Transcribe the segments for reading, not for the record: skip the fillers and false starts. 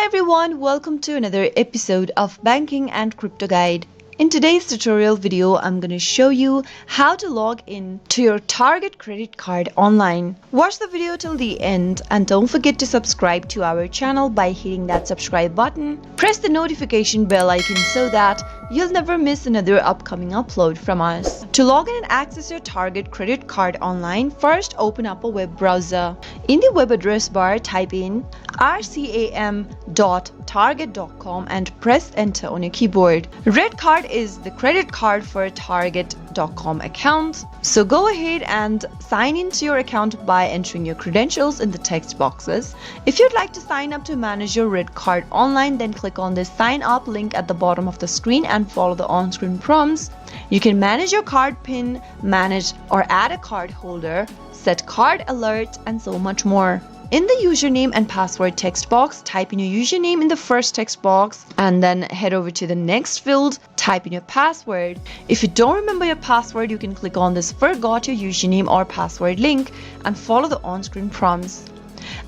Hi everyone, welcome to another episode of Banking and Crypto Guide. In today's tutorial video, I'm going to show you how to log in to your Target credit card online. Watch the video till the end and don't forget to subscribe to our channel by hitting that subscribe button. Press the notification bell icon so that you'll never miss another upcoming upload from us. To log in and access your Target credit card online, first open up a web browser. In the web address bar, type in rcam.target.com and press enter on your keyboard. Red card is the credit card for a Target.com account. So go ahead and sign into your account by entering your credentials in the text boxes. If you'd like to sign up to manage your Red card online, then click on the sign up link at the bottom of the screen and follow the on-screen prompts. You can manage your card PIN, manage or add a card holder, set card alert, and so much more. In the username and password text box, type in your username in the first text box and then head over to the next field, type in your password. If you don't remember your password, you can click on this forgot your username or password link and follow the on-screen prompts.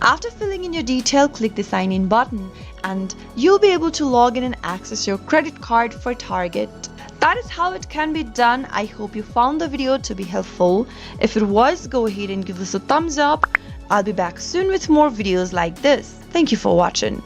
After filling in your detail, click the sign in button and you'll be able to log in and access your credit card for Target. That is how it can be done. I hope you found the video to be helpful. If it was, go ahead and give us a thumbs up. I'll be back soon with more videos like this. Thank you for watching.